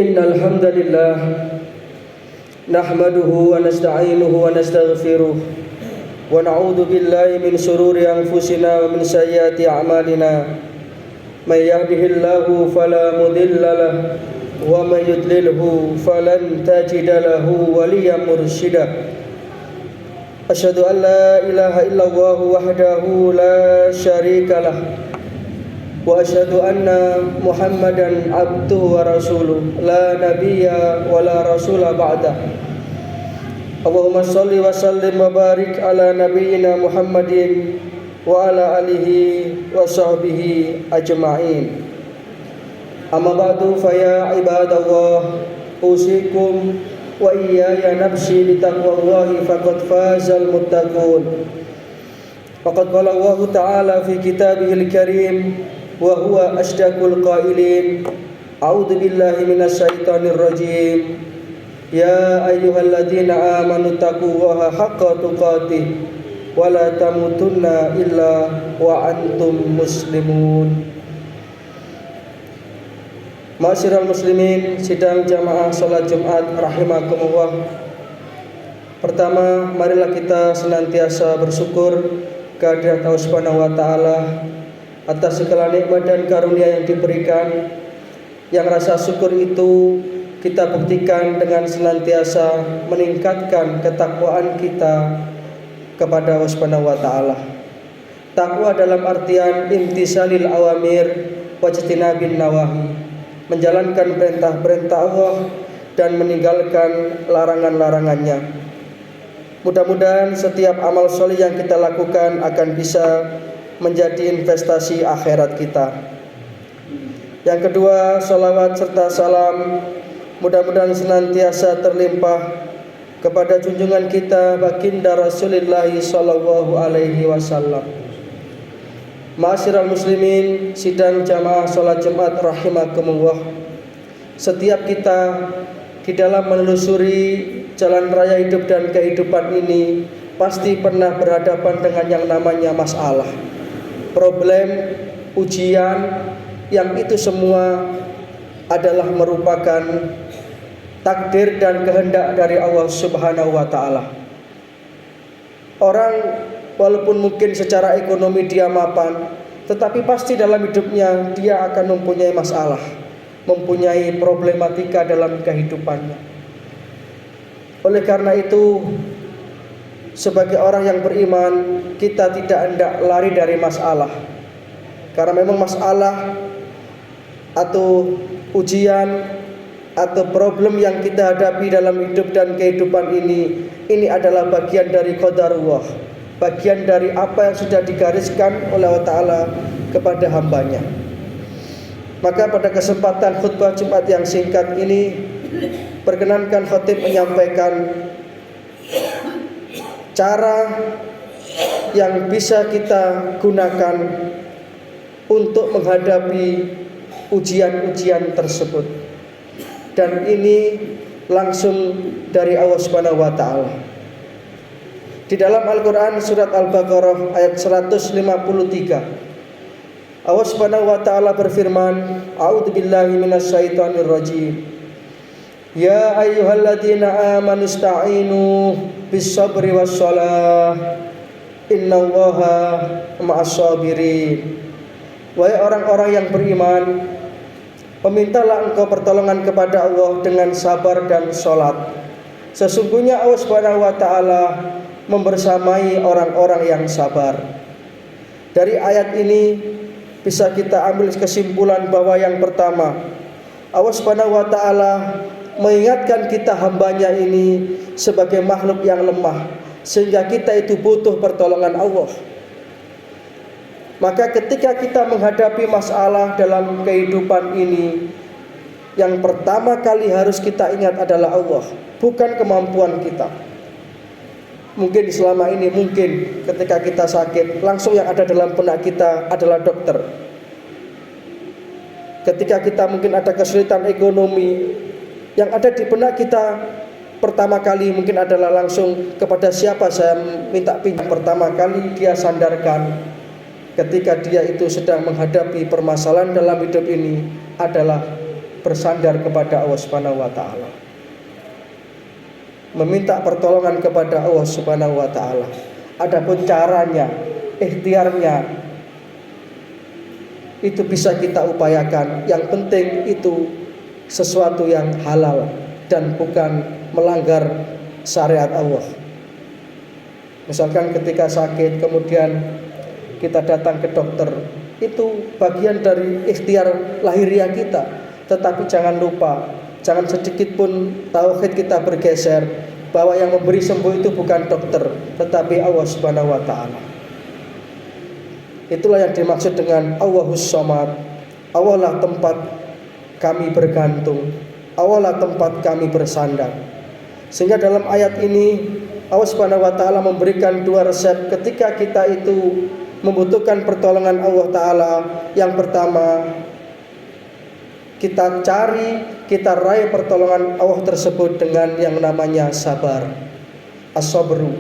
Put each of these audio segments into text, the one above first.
Innal hamdalillah nahmaduhu wa nasta'inuhu wa nastaghfiruh wa na'udzu billahi min shururi anfusina wa min sayyiati a'malina may yahdihillahu fala mudilla lahu wa may yudlilhu falan tajida lahu waliyyan mursyida. Asyhadu an la ilaha illallah wahdahu la syarika lah wa asyhadu anna Muhammadan abduhu wa rasuluh la nabiyya wa la rasula ba'dah. Allahumma shalli wa sallim wa barik ala nabiyyina Muhammadin wa ala alihi wa sahbihi ajma'in. Amma ba'du fa ya ibadallah usikum wa iyaya nafsi bitaqwallahi faqad fazal muttaqun. Faqad qala Allah ta'ala fi kitabihil karim wa huwa asdaqul qailin. A'udzu billahi minasy syaithanir rajim. Ya ayyuhalladzina amanu taqullaha haqqa tuqatih wa la tamutunna illa wa antum muslimun. Ma'asyiral muslimin, sidang jamaah salat Jumat rahimakumullah. Pertama, marilah kita senantiasa bersyukur kehadirat Allah Subhanahu wa taala atas segala nikmat dan karunia yang diberikan. Yang rasa syukur itu kita buktikan dengan senantiasa meningkatkan ketakwaan kita kepada Allah Subhanahu wa taala. Takwa dalam artian imtisalil awamir wajtinabin nawahi, menjalankan perintah-perintah Allah dan meninggalkan larangan-larangannya. Mudah-mudahan setiap amal soleh yang kita lakukan akan bisa menjadi investasi akhirat kita. Yang kedua, salawat serta salam mudah-mudahan senantiasa terlimpah kepada junjungan kita baginda Rasulullah sallallahu alaihi wasallam. Ma'asyiral muslimin, sidang jamaah salat Jumat rahimakumullah. Setiap kita di dalam menelusuri jalan raya hidup dan kehidupan ini pasti pernah berhadapan dengan yang namanya masalah, problem, ujian, yang itu semua adalah merupakan takdir dan kehendak dari Allah Subhanahu wa taala. Orang walaupun mungkin secara ekonomi dia mapan, tetapi pasti dalam hidupnya dia akan mempunyai masalah, mempunyai problematika dalam kehidupannya. Oleh karena itu, sebagai orang yang beriman, kita tidak hendak lari dari masalah. Karena memang masalah atau ujian atau problem yang kita hadapi dalam hidup dan kehidupan ini adalah bagian dari qadarullah, bagian dari apa yang sudah digariskan oleh Allah Ta'ala kepada hambanya. Maka pada kesempatan khutbah Jumat yang singkat ini, perkenankan khatib menyampaikan cara yang bisa kita gunakan untuk menghadapi ujian-ujian tersebut. Dan ini langsung dari Allah Subhanahu wa taala. Di dalam Al-Qur'an surat Al-Baqarah ayat 153, Allah Subhanahu wa taala berfirman, A'udzu billahi minasy syaithanir rajim. Ya ayyuhalladzina amanu ista'inu bis-sabri was-shalah innallaha ma'as sabirin. Wahai orang-orang yang beriman, memintalah engkau pertolongan kepada Allah dengan sabar dan sholat. Sesungguhnya Allah Subhanahu wa taala membersamai orang-orang yang sabar. Dari ayat ini bisa kita ambil kesimpulan bahwa yang pertama, Allah Subhanahu wa taala mengingatkan kita hambanya ini sebagai makhluk yang lemah, sehingga kita itu butuh pertolongan Allah. Maka ketika kita menghadapi masalah dalam kehidupan ini, yang pertama kali harus kita ingat adalah Allah, bukan kemampuan kita. Mungkin selama ini ketika kita sakit, langsung yang ada dalam benak kita adalah dokter. Ketika kita mungkin ada kesulitan ekonomi, yang ada di benak kita pertama kali mungkin adalah langsung kepada siapa saya minta pinjam. Pertama kali dia sandarkan ketika dia itu sedang menghadapi permasalahan dalam hidup ini adalah bersandar kepada Allah Subhanahu wa taala. Meminta pertolongan kepada Allah Subhanahu wa taala. Adapun caranya, ikhtiarnya itu bisa kita upayakan. Yang penting itu sesuatu yang halal dan bukan melanggar syariat Allah. Misalkan ketika sakit kemudian kita datang ke dokter, itu bagian dari ikhtiar lahiriah kita. Tetapi jangan lupa, jangan sedikit pun tauhid kita bergeser, bahwa yang memberi sembuh itu bukan dokter, tetapi Allah Subhanahu wa taala. Itulah yang dimaksud dengan Allahus Samad. Allah lah tempat kami bergantung, Allah lah tempat kami bersandar. Sehingga dalam ayat ini Allah Subhanahu wa taala memberikan dua resep ketika kita itu membutuhkan pertolongan Allah taala. Yang pertama, kita cari, kita raih pertolongan Allah tersebut dengan yang namanya sabar. As-sabru,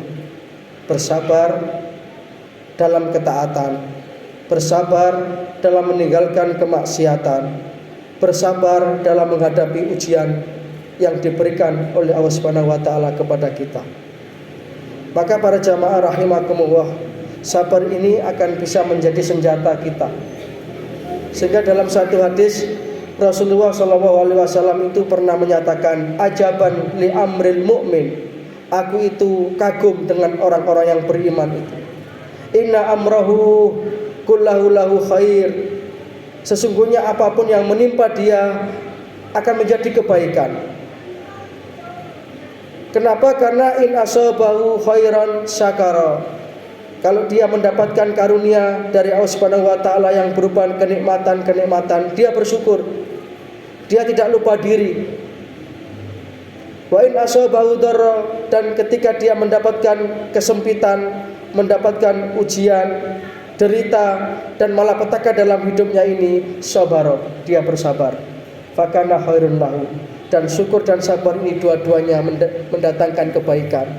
bersabar dalam ketaatan, bersabar dalam meninggalkan kemaksiatan, bersabar dalam menghadapi ujian yang diberikan oleh Allah Subhanahu wa taala kepada kita. Maka para jamaah rahimakumullah, sabar ini akan bisa menjadi senjata kita. Sehingga dalam satu hadis Rasulullah SAW itu pernah menyatakan, ajaban li amril mu'min, aku itu kagum dengan orang-orang yang beriman itu. Inna amrahu kullahu lahu khair, sesungguhnya apapun yang menimpa dia akan menjadi kebaikan. Kenapa? Karena in asabahu khairan syakara, kalau dia mendapatkan karunia dari Allah Subhanahu wa taala yang berupa kenikmatan, dia bersyukur. Dia tidak lupa diri. Wa in asabahu dharra, dan ketika dia mendapatkan kesempitan, mendapatkan ujian, derita dan malapetaka dalam hidupnya ini, sabara, dia bersabar. Fakana khairun lahu, dan syukur dan sabar ini dua-duanya mendatangkan kebaikan.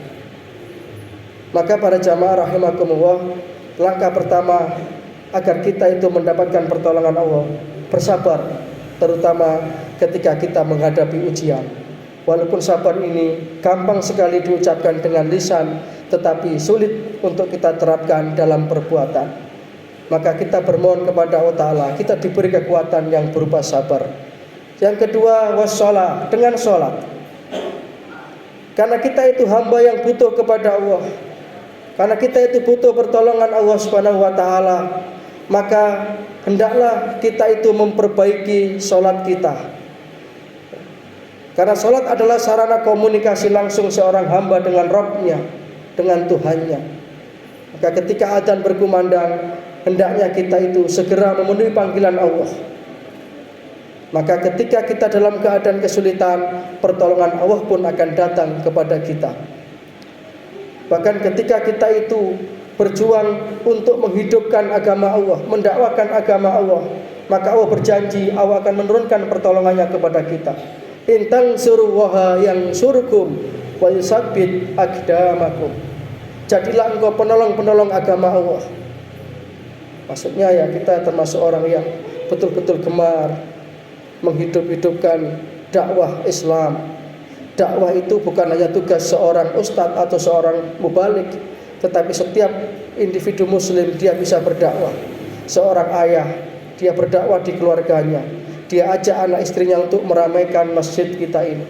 Maka para jamaah rahimakumullah, langkah pertama agar kita itu mendapatkan pertolongan Allah, bersabar, terutama ketika kita menghadapi ujian. Walaupun sabar ini gampang sekali diucapkan dengan lisan, tetapi sulit untuk kita terapkan dalam perbuatan. Maka kita bermohon kepada Allah Ta'ala, kita diberi kekuatan yang berupa sabar. Yang kedua, wassalah, dengan sholat. Karena kita itu hamba yang butuh kepada Allah, karena kita itu butuh pertolongan Allah Subhanahu wa taala, maka hendaklah kita itu memperbaiki sholat kita. Karena sholat adalah sarana komunikasi langsung seorang hamba dengan Rabb-nya, dengan Tuhannya. Maka ketika adzan berkumandang, hendaknya kita itu segera memenuhi panggilan Allah. Maka ketika kita dalam keadaan kesulitan, pertolongan Allah pun akan datang kepada kita. Bahkan ketika kita itu berjuang untuk menghidupkan agama Allah, mendakwakan agama Allah, maka Allah berjanji Allah akan menurunkan pertolongannya kepada kita. In tansurullaha yansurkum wa yusabbit aqdamakum. Jadilah engkau penolong-penolong agama Allah. Maksudnya ya, kita termasuk orang yang betul-betul gemar menghidup-hidupkan dakwah Islam. Dakwah itu bukan hanya tugas seorang ustadz atau seorang mubalik, tetapi setiap individu muslim dia bisa berdakwah. Seorang ayah, dia berdakwah di keluarganya. Dia ajak anak istrinya untuk meramaikan masjid kita ini.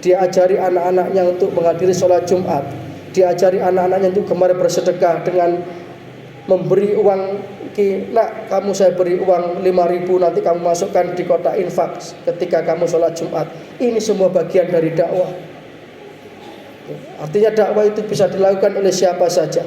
Dia ajari anak-anaknya untuk menghadiri sholat Jumat. Dia ajari anak-anaknya untuk gemar bersedekah dengan memberi uang. Nak, kamu saya beri uang 5.000, nanti kamu masukkan di kotak infak ketika kamu sholat Jumat. Ini semua bagian dari dakwah. Artinya dakwah itu bisa dilakukan oleh siapa saja.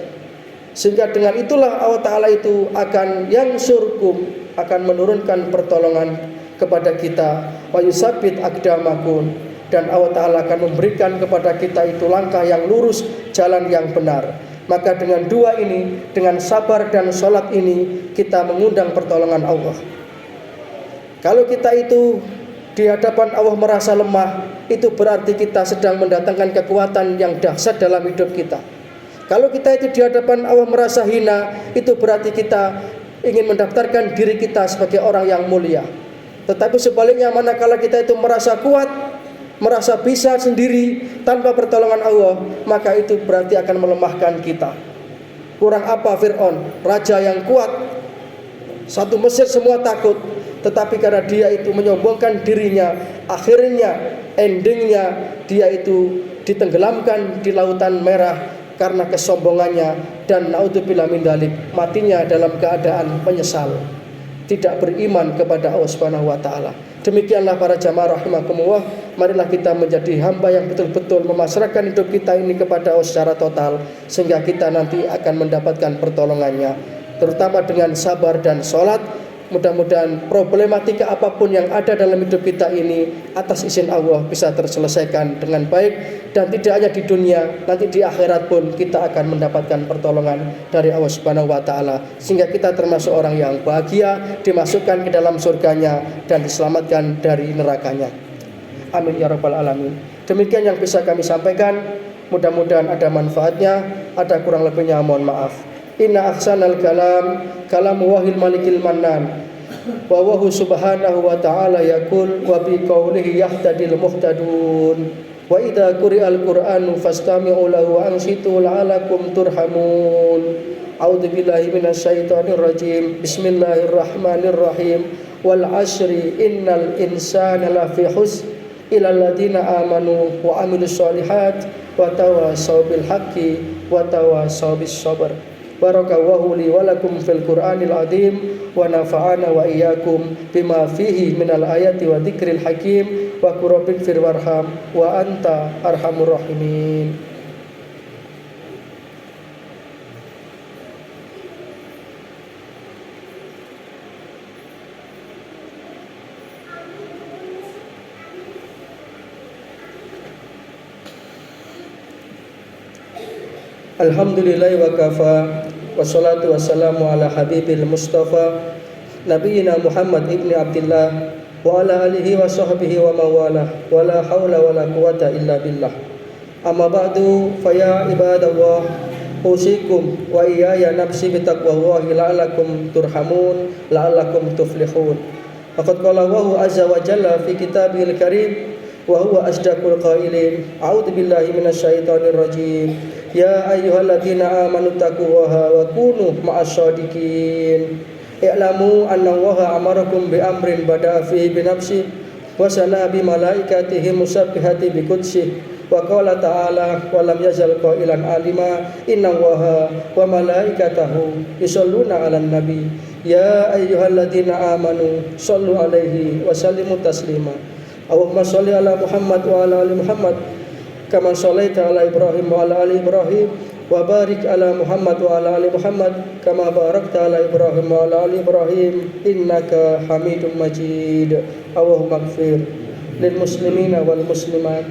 Sehingga dengan itulah Allah Ta'ala itu akan yansurkum, akan menurunkan pertolongan kepada kita. Wa yusabbit aqdamakum, dan Allah Ta'ala akan memberikan kepada kita itu langkah yang lurus, jalan yang benar. Maka dengan dua ini, dengan sabar dan sholat ini, kita mengundang pertolongan Allah. Kalau kita itu di hadapan Allah merasa lemah, itu berarti kita sedang mendatangkan kekuatan yang dahsyat dalam hidup kita. Kalau kita itu di hadapan Allah merasa hina, itu berarti kita ingin mendaftarkan diri kita sebagai orang yang mulia. Tetapi sebaliknya manakala kita itu merasa kuat, merasa bisa sendiri tanpa pertolongan Allah, maka itu berarti akan melemahkan kita. Kurang apa Fir'aun, raja yang kuat, satu Mesir semua takut, tetapi karena dia itu menyombongkan dirinya, akhirnya endingnya dia itu ditenggelamkan di lautan merah karena kesombongannya, dan naudzubillah min dzalik, matinya dalam keadaan menyesal, tidak beriman kepada Allah Subhanahu wa taala. Demikianlah para jamaah rahimakumullah, marilah kita menjadi hamba yang betul-betul memasrahkan hidup kita ini kepada Allah secara total, sehingga kita nanti akan mendapatkan pertolongannya, terutama dengan sabar dan sholat. Mudah-mudahan problematika apapun yang ada dalam hidup kita ini atas izin Allah bisa terselesaikan dengan baik, dan tidak hanya di dunia, nanti di akhirat pun kita akan mendapatkan pertolongan dari Allah Subhanahu wa taala, sehingga kita termasuk orang yang bahagia, dimasukkan ke dalam surganya dan diselamatkan dari nerakanya. Amin ya rabbal alamin. Demikian yang bisa kami sampaikan, mudah-mudahan ada manfaatnya, ada kurang lebihnya mohon maaf. Inna ahsanal kalam wahil malikil mannan, wa wahu subhanahu wa ta'ala yakul wa bi qawlihi yahtadil muhtadun, wa idha quri'al qur'anu fastami'u lahu wa ansitu la'alakum turhamun. A'udzu billahi minasyaitonir rajim. Bismillahirrahmanirrahim. Wal 'ashri innal insana lafi khusr illa alladziina amanu wa 'amilus shalihat wa tawassaw bil haqqi wa tawassaw bis sabr. Barakallahu li wa lakum fil Qur'anil azim wa nafa'ana wa iyyakum bima fihi minal ayati wa dzikril hakim wa qurrabbik fir warham wa anta arhamur rahimin. Alhamdulillahi wa kafa, wassalatu wassalamu ala habibil mustafa nabiyina Muhammad ibni Abdillah wa ala alihi wa sahbihi wa mawalah, wa la hawla wa la quwata illa billah. Amma ba'du, faya ibadallah, usikum wa iyaya nafsi bitaqwallahi la'alakum turhamun, la'alakum tuflihun. Faqad qala Allahu azza wa jalla fi kitabihil karim wa huwa asdaqul qailin. A'udzu billahi minasyaitonir rajim. Ya ayyuhalladzina amanu taqullaha wa kunu ma'asyadiqin. I'lamu anna Allaha amarakum bi amrin bada'a fihi bi nafsi wa sana bi malaikatihi musabbihati bi qudsi wa qala ta'ala wa lam yazal qailan alima inna Allaha wa malaikatahu yusholluna 'alan nabi ya ayyuhalladzina amanu shallu 'alaihi wa sallimu taslima. Allahumma shalli ala Muhammad wa ala ali Muhammad kama shallaita ala Ibrahim wa ala ali Ibrahim wa barik ala Muhammad wa ala ali Muhammad kama barakta ala Ibrahim wa ala ali Ibrahim innaka Hamidum Majid. Allahumma ighfir lil muslimina wal muslimat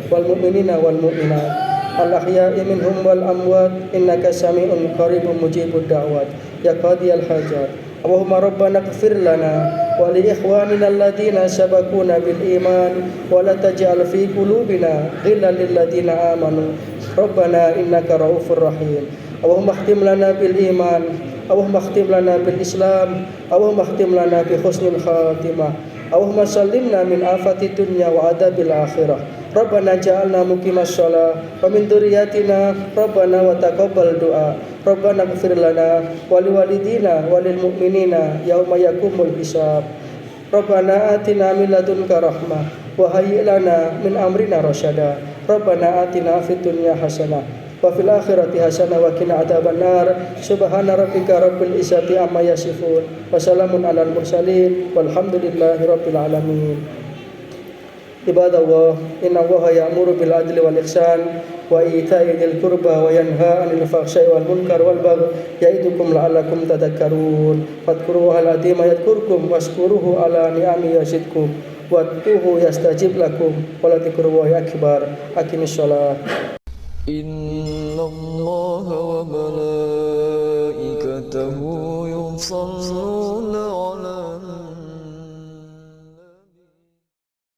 wal mu'minina wal mu'minat al ahya'i minhum wal amwat innaka sami'un qaribun mujibud da'wat ya qadiyal hajat. Allahumma rabbana ighfir lana wa li ikhwanina alladhina sabaquna bil iman wa la taj'al fi qulubina ghillan lil ladzina amanu rabbana innaka raufur rahim. Allahumma khtim lana bil iman, Allahumma khtim lana bil islam, Allahumma khtim lana bi husnil khatimah, Allahumma sallimna min afati dunya wa adabil akhirah. Rabbana ja'alna muqimas shalah wa min dzurriyyatina Rabbana wa taqabbal du'a. Rabbana ighfir lana wa liwalidina wa lil mu'minina yauma yaqumul hisab. Rabbana atina min ladunka rahmah wa hayyi' lana min amrina rasyada. Rabbana atina fid dunya hasanah wa fil akhirati hasanah wa qina adzabannar. Subhana rabbika rabbil izzati amma yasifun wa salamun alal mursalin walhamdulillahi rabbil alamin. Ibadallah, inna Allaha ya'muru bil adli wal ihsan wa ita'i dzil qurba wa yanha 'anil fahsya'i wal munkar wal baghi ya'idukum la'allakum tadhakkarun. Fadhkuruhal azima yadhkurkum washkuruhu ala ni'ami yazidkum wad'uhu yastajib lakum wa la dzikrullahi akbar. Aqimis shalah. Innallaha wa malaikatahu yusholluna